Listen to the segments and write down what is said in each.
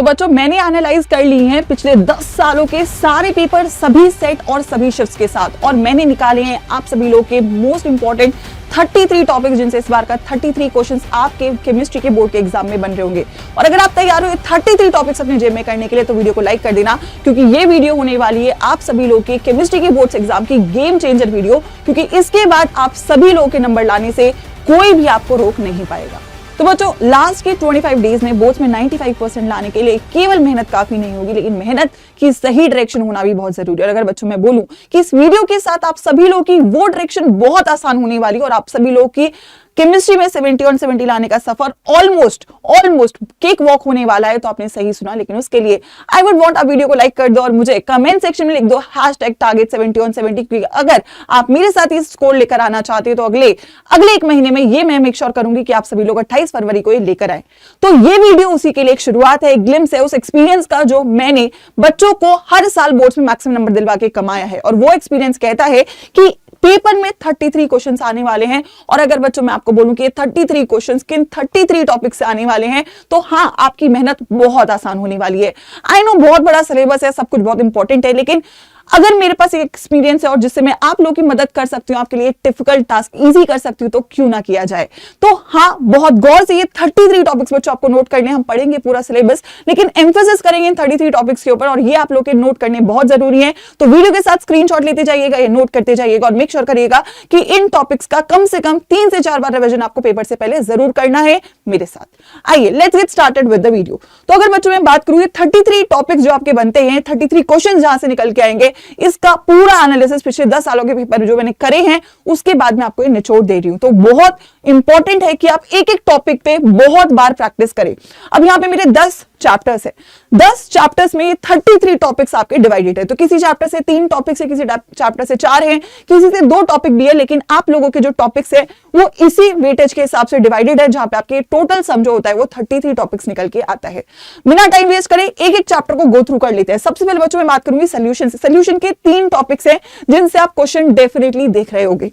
बच्चों मैंने एनालाइज कर ली हैं पिछले 10 सालों के सारे पेपर, सभी सेट और सभी शिफ्ट्स के साथ, और मैंने निकाले हैं आप सभी लोग के मोस्ट इंपॉर्टेंट 33 टॉपिक्स, जिनसे इस बार का 33 क्वेश्चंस आपके केमिस्ट्री के बोर्ड के एग्जाम में बन रहे होंगे। और अगर आप तैयार हो 33 टॉपिक्स अपने जेब में करने के लिए तो वीडियो को लाइक कर देना, क्योंकि ये वीडियो होने वाली है आप सभी लोग के केमिस्ट्री के बोर्ड एग्जाम की गेम चेंजर वीडियो, क्योंकि इसके बाद आप सभी लोगों के नंबर लाने से कोई भी आपको रोक नहीं पाएगा। तो बच्चों लास्ट के 25 डेज में बोर्ड्स में 95% लाने के लिए केवल मेहनत काफी नहीं होगी, लेकिन मेहनत की सही डायरेक्शन होना भी बहुत जरूरी है। और अगर बच्चों मैं बोलूं कि इस वीडियो के साथ आप सभी लोग की वो डायरेक्शन बहुत आसान होने वाली है और आप सभी लोग की केमिस्ट्री में 70 और 70 लाने का सफर ऑलमोस्ट केक वॉक होने वाला है, तो आपने सही सुना। लेकिन उसके लिए आई वुड वांट आप वीडियो को लाइक कर दो और मुझे कमेंट सेक्शन में लिख दो #target 70 on 70, क्योंकि अगर आप मेरे साथ ही स्कोर लेकर आना चाहते हो तो अगले एक महीने में ये मैं मेक श्योर करूंगी कि आप सभी लोग 28 फरवरी को ये लेकर आए। तो ये वीडियो उसी के लिए एक शुरुआत है, एक ग्लिम्स है उस एक्सपीरियंस का जो मैंने बच्चों को हर साल बोर्ड्स में मैक्सिमम नंबर दिलवा के कमाया है। और वो एक्सपीरियंस कहता है कि पेपर में 33 क्वेश्चंस आने वाले हैं, और अगर बच्चों मैं आपको बोलूं कि ये 33 क्वेश्चंस किन 33 टॉपिक से आने वाले हैं, तो हाँ आपकी मेहनत बहुत आसान होने वाली है। आई नो बहुत बड़ा सिलेबस है, सब कुछ बहुत इंपॉर्टेंट है, लेकिन अगर मेरे पास एक एक्सपीरियंस है और जिससे मैं आप लोगों की मदद कर सकती हूँ, आपके लिए डिफिकल्ट टास्क इजी कर सकती हूँ, तो क्यों ना किया जाए। तो हाँ बहुत गौर से ये 33 टॉपिक्स बच्चों आपको नोट करने, हम पढ़ेंगे पूरा सिलेबस, लेकिन एम्फेसिस करेंगे इन 33 टॉपिक्स के ऊपर, और ये आप लोग के नोट करने बहुत जरूरी है। तो वीडियो के साथ स्क्रीनशॉट लेते जाइएगा, ये नोट करते जाइएगा और मेक श्योर करिएगा कि इन टॉपिक्स का कम से कम 3 से 4 बार रिवीजन आपको पेपर से पहले जरूर करना है मेरे साथ। आइए let's get started with the video. तो अगर बच्चों मैं बात करूं 33 टॉपिक्स जो आपके बनते हैं, 33 क्वेश्चन जहां से निकल के आएंगे, इसका पूरा एनालिसिस पिछले 10 सालों के पेपर जो मैंने करे हैं उसके बाद मैं आपको ये निचोड़ दे रही हूं। तो बहुत इंपॉर्टेंट है कि आप एक एक टॉपिक पे बहुत बार प्रैक्टिस करें। अब यहां पे मेरे 10 चैप्टर्स है, 10 चैप्टर्स में 33 टॉपिक्स आपके डिवाइडेड है। तो किसी चैप्टर से 3 टॉपिक्स है, किसी चैप्टर से 4 है, किसी से 2 टॉपिक भी है, लेकिन आप लोगों के जो टॉपिक्स है वो इसी वेटेज के हिसाब से डिवाइडेड है, जहां पे आपके टोटल सम जो होता है वो 33 टॉपिक्स निकल के आता है। बिना टाइम वेस्ट करें एक एक चैप्टर को गो थ्रू कर लेते हैं। सबसे पहले बच्चों मैं बात करूंगी सोल्यूशन से। सोल्यूशन के 3 टॉपिक्स है जिनसे आप क्वेश्चन डेफिनेटली देख रहे होंगे।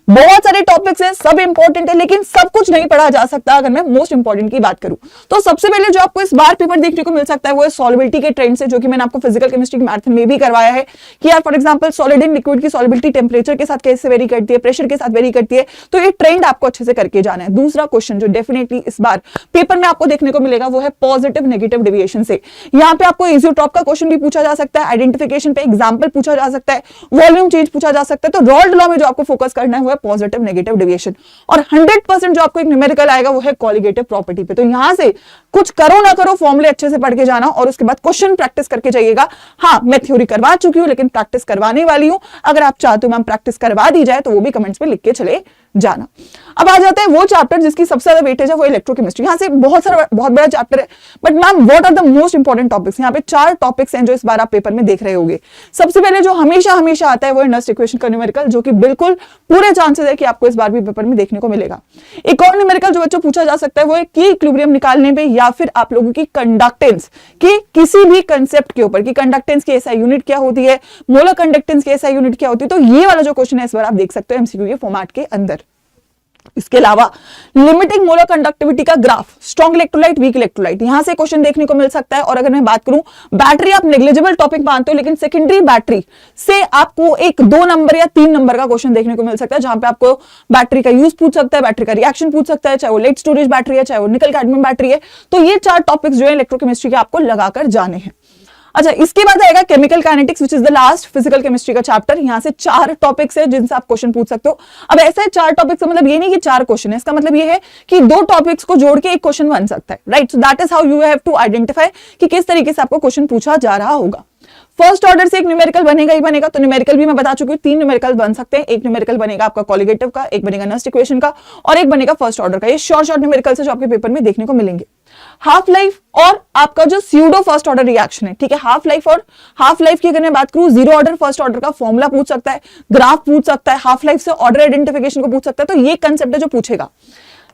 बहुत सारे टॉपिक्स हैं, सब इंपॉर्टेंट है, लेकिन सब कुछ नहीं पढ़ा जा सकता अगर मैं मोस्ट इंपॉर्टेंट की बात करूं। तो सबसे पहले जो आपको इस बार पेपर देखने को मिल सकता है वो है सॉल्युबिलिटी के ट्रेंड से, जो कि मैंने आपको फिजिकल केमिस्ट्री मैथ में भी करवाया है कि यार for example solid and liquid की सॉल्युबिलिटी टेंपरेचर के साथ कैसे वेरी करती है, प्रेशर के साथ वेरी करती है। तो ये ट्रेंड आपको अच्छे से करके जाना है। दूसरा क्वेश्चन जो डेफिनेटली इस बार पेपर में आपको देखने को मिलेगा वो है पॉजिटिव नेगेटिव डेविएशन से। यहाँ पे आपको इजियोट्रॉप का क्वेश्चन भी पूछा जा सकता है, आइडेंटिफिकेशन पे एग्जाम्पल पूछा जा सकता है, वॉल्यूम चेंज पूछा जा सकता है। तो रॉल्ड लॉ में जो आपको फोकस करना है वो है पॉजिटिव नेगेटिव डेविएशन, और 100% जो आपको एक न्यूमेरिकल आएगा वो है कोलिगेटिव प्रॉपर्टी पे। तो यहां से कुछ करो ना करो फॉर्मूले अच्छे से पढ़ के जाना और उसके बाद क्वेश्चन प्रैक्टिस करके जाइएगा। हाँ मैं थ्योरी करवा चुकी हूं, लेकिन प्रैक्टिस करवाने वाली हूं। अगर आप चाहते हो मैम प्रैक्टिस करवा दी जाए तो वो भी कमेंट्स में लिख के चले जाना। अब आ जाता है वो चैप्टर जिसकी सबसे ज्यादा वेटेज है, वो इलेक्ट्रोकेमिस्ट्री। यहां से बहुत बड़ा चैप्टर है, but ma'am what are the most important topics. यहाँ पे 4 टॉपिक्स हैं जो इस बार आप पेपर में देख रहे होंगे। सबसे पहले जो हमेशा आता है वो है नस्ट इक्वेशन का न्यूमेरिकल, जो कि बिल्कुल पूरे चांसेस है कि आपको इस बार भी पेपर में देखने को मिलेगा। एक और न्यूमेरिकल जो बच्चों पूछा जा सकता है वो है की इक्विलिब्रियम निकालने पे, या फिर आप लोगों की कंडक्टेंस की किसी भी कंसेप्ट के ऊपर कि कंडक्टेंस की एसआई यूनिट क्या होती है, मोलर कंडक्टेंस की एसआई यूनिट क्या होती है। तो ये वाला जो क्वेश्चन है इस बार आप देख सकते हो एमसीक्यू के फॉर्मेट के अंदर। इसके अलावा लिमिटिंग मोलर कंडक्टिविटी का graph, strong electrolyte weak electrolyte, यहां से क्वेश्चन देखने को मिल सकता है। और अगर मैं बात करूं बैटरी, आप नेग्लिजिबल टॉपिक मानते हो, लेकिन सेकेंडरी बैटरी से आपको एक 2 नंबर या 3 नंबर का क्वेश्चन देखने को मिल सकता है, जहां पे आपको बैटरी का यूज पूछ सकता है, बैटरी का रिएक्शन पूछ सकता है, चाहे वो लेड स्टोरेज बैटरी है, चाहे वो निकल कैडमियम बैटरी है। तो ये 4 टॉपिक्स जो है इलेक्ट्रोकेमिस्ट्री के आपको लगाकर जाने हैं। अच्छा इसके बाद आएगा chemical kinetics, which is the last physical chemistry का चैप्टर। यहां से 4 टॉपिक्स है जिनसे आप क्वेश्चन पूछ सकते हो। अब ऐसा है 4 टॉपिक्स का मतलब ये नहीं कि 4 क्वेश्चन है, इसका मतलब ये है कि 2 टॉपिक्स को जोड़ के एक क्वेश्चन बन सकता है, right. So that is how you have to identify कि किस तरीके से आपको क्वेश्चन पूछा जा रहा होगा। फर्स्ट ऑर्डर से एक न्यूमेरिकल बनेगा ही बनेगा। तो न्यूमेरिकल भी मैं बता चुकी हूँ 3 न्यूमेरिकल बन सकते हैं। एक न्यूमेरिकल बनेगा आपका कोलिगेटिव का, एक बनेगा नस्ट इक्वेशन का, और एक बनेगा फर्स्ट ऑर्डर का। ये शॉर्ट न्यूमेरिकल से जो आपके पेपर में देखने को मिलेंगे। हाफ लाइफ और आपका जो स्यूडो फर्स्ट ऑर्डर रिएक्शन है, ठीक है। हाफ लाइफ की अगर मैं बात करूं, 0 ऑर्डर फर्स्ट ऑर्डर का फॉर्मूला पूछ सकता है, ग्राफ पूछ सकता है, हाफ लाइफ से ऑर्डर आइडेंटिफिकेशन को पूछ सकता है। तो ये कंसेप्ट है जो पूछेगा।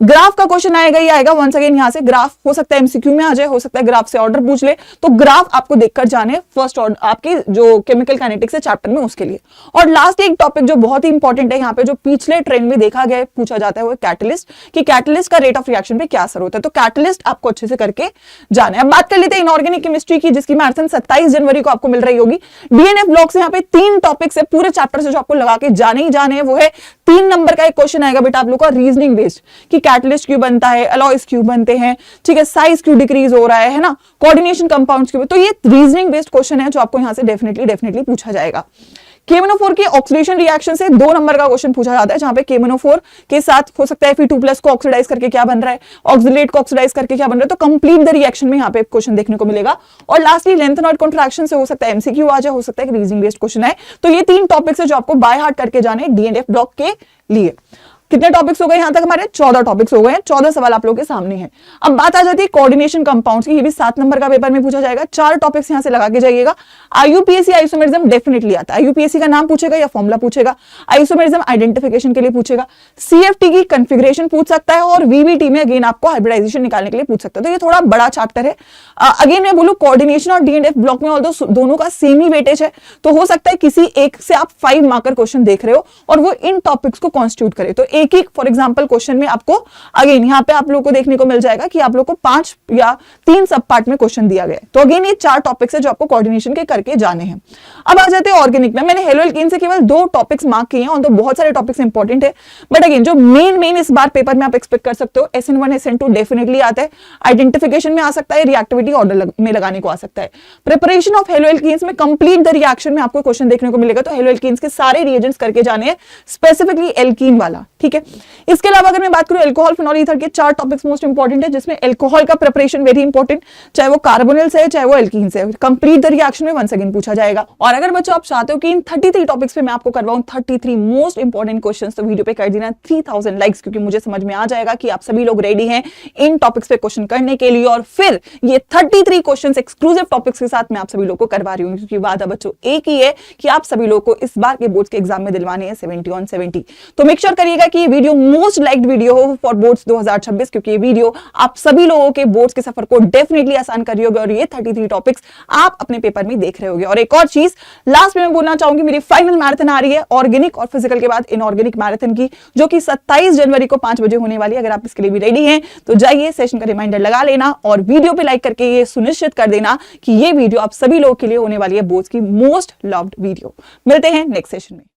ग्राफ का क्वेश्चन आएगा ही आएगा। वंस अगेन यहाँ से ग्राफ हो सकता है एमसीक्यू में आ जाए, हो सकता है ग्राफ से ऑर्डर पूछ ले, तो ग्राफ आपको देखकर जाने फर्स्ट ऑर्डर आपके जो केमिकल काइनेटिक्स है चैप्टर में उसके लिए। और लास्ट एक टॉपिक जो बहुत ही इंपॉर्टेंट है यहाँ पे, जो पिछले ट्रेंड में देखा गया पूछा जाता है, वो कैटलिस्ट, कि कैटलिस्ट का रेट ऑफ रिएक्शन पे क्या असर होता है। तो कैटलिस्ट आपको अच्छे से करके जाना है। अब बात कर लेते हैं इनऑर्गेनिक केमिस्ट्री की, जिसकी मैराथन 27 जनवरी को आपको मिल रही होगी। डीएनएफ ब्लॉक से यहाँ पे 3 टॉपिक्स है पूरे चैप्टर से जो आपको लगा के जाने ही जाने हैं। वो है 3 नंबर का एक क्वेश्चन आएगा बेटा आप लोग का रीजनिंग बेस्ड, कि कैटलिस्ट क्यों बनता है, अलॉयज क्यों बनते हैं, ठीक है, साइज क्यों डिक्रीज हो रहा है ना, कोऑर्डिनेशन कंपाउंड्स क्यों। तो ये रीजनिंग बेस्ड क्वेश्चन है जो आपको यहां से डेफिनेटली पूछा जाएगा। KMnO4 के ऑक्सीडेशन रिएक्शन से 2 नंबर का क्वेश्चन पूछा जाता है, जहां पे KMnO4 के साथ हो सकता है Fe2+ को ऑक्सीडाइज करके क्या बन रहा है, ऑक्सीलेट को ऑक्सीडाइज करके क्या बन रहा है। तो कंप्लीट द रिएक्शन में यहाँ पे क्वेश्चन देखने को मिलेगा। और लास्टली लेंथेनॉइड कॉन्ट्रैक्शन से हो सकता है एमसीक्यू आ जाए, हो सकता है कि रीजनिंग बेस्ड क्वेश्चन है। तो ये 3 टॉपिक्स है जो आपको बाय हार्ट करके जाने डीएनएफ ब्लॉक के लिए। कितने टॉपिक्स हो गए यहां तक हमारे? 14 टॉपिक्स हो गए हैं, 14 सवाल आप लोगों के सामने हैं। अब बात आ जाती है कोऑर्डिनेशन कंपाउंड्स की, ये भी 7 नंबर का पेपर में पूछा जाएगा। 4 टॉपिक्स यहां से लगा के जाइएगा। आईयूपीएसी आइसोमेरिज्म डेफिनेटली आता है, आईयूपीएसी का नाम पूछेगा या फॉर्मूला पूछेगा, आइसोमेरिज्म आइडेंटिफिकेशन के लिए पूछेगा, सीएफटी की कॉन्फ़िगरेशन पूछ सकता है, और वीबीटी में अगेन आपको हाइब्रिडाइजेशन निकालने के लिए पूछ सकता है। तो ये थोड़ा बड़ा चैप्टर है। अगेन मैं बोलूं कोऑर्डिनेशन और डीएनएफ ब्लॉक में ऑल्दो दोनों का सेम ही वेटेज है, तो हो सकता है किसी एक से आप 5 मार्कर क्वेश्चन देख रहे हो और वो इन टॉपिक्स को कॉन्स्टिट्यूट करे। तो एक ही फॉर एग्जांपल क्वेश्चन में आपको अगेन यहाँ पे आप लोगों को देखने को मिल जाएगा कि आप लोगों को 5 या 3 सब पार्ट में क्वेश्चन दिया गया है। तो अगेन ये 4 टॉपिक्स है जो आपको कोऑर्डिनेशन के करके जाने हैं। अब आ जाते हैं ऑर्गेनिक में। मैंने हेलो एल्केन से केवल 2 टॉपिक्स मार्क किए हैं, और तो बहुत सारे टॉपिक्स इंपॉर्टेंट है, बट अगेन जो मेन इस बार पेपर में आप एक्सपेक्ट कर सकते हो, SN1 SN2 डेफिनेटली आता है, आइडेंटिफिकेशन में आ सकता है, रिएक्टिविटी ऑर्डर में लगाने को आ सकता है। प्रिपरेशन ऑफ हेलो एल्केन्स में कंप्लीट द रिएक्शन में आपको क्वेश्चन देखने को मिलेगा। तो हेलो एल्केन्स के सारे रिएजेंट्स करके जाने हैं, स्पेसिफिकली एल्कीन वाला, ठीक है। इसके अलावा अगर मैं बात करूं अल्कोहल फिनॉल ईथर के 4 टॉपिक्स मोस्ट इंपॉर्टेंट है, जिसमें अल्कोहल का प्रिपरेशन वेरी इंपॉर्टेंट, चाहे वो कार्बोनिल से है चाहे वो एल्कीन से है। कंप्लीट द रिएक्शन में वंस अगेन पूछा जाएगा। और अगर बच्चों आप चाहते हो कि इन 33 टॉपिक्स पे मैं आपको करवाऊं 33 मोस्ट इंपॉर्टेंट क्वेश्चंस, तो वीडियो पे कर देना 3000 लाइक्स, क्योंकि मुझे समझ में आ जाएगा कि आप सभी लोग रेडी हैं इन टॉपिक्स पे क्वेश्चन करने के लिए। और फिर ये 33 क्वेश्चंस एक्सक्लूसिव टॉपिक्स के साथ मैं आप सभी लोग को करवा रही हूँ, क्योंकि वादा बच्चों एक ही है कि आप सभी लोग को इस बार के बोर्ड्स के एग्जाम में दिलवाने हैं 70 on 70। तो मेक श्योर करिएगा कि ये वीडियो मोस्ट लाइक्ड वीडियो हो फॉर बोर्ड्स 2026, क्योंकि ये वीडियो आप सभी लोगों के बोर्ड्स के सफर को डेफिनेटली आसान कर रही होगी, और ये 33 टॉपिक्स आप अपने पेपर में देख रहे होगे। और एक और चीज लास्ट में मैं बोलना चाहूंगी, मेरी फाइनल मैराथन आ रही है ऑर्गेनिक और फिजिकल के बाद इनऑर्गेनिक मैराथन की, जो कि 27 जनवरी को 5 बजे होने वाली है। अगर आप इसके लिए भी रेडी हैं तो जाइए, सेशन का रिमाइंडर लगा लेना और वीडियो पे लाइक करके ये सुनिश्चित कर देना कि ये वीडियो आप सभी लोगों के लिए होने वाली है बोर्ड्स की मोस्ट लव्ड वीडियो। मिलते हैं नेक्स्ट सेशन में।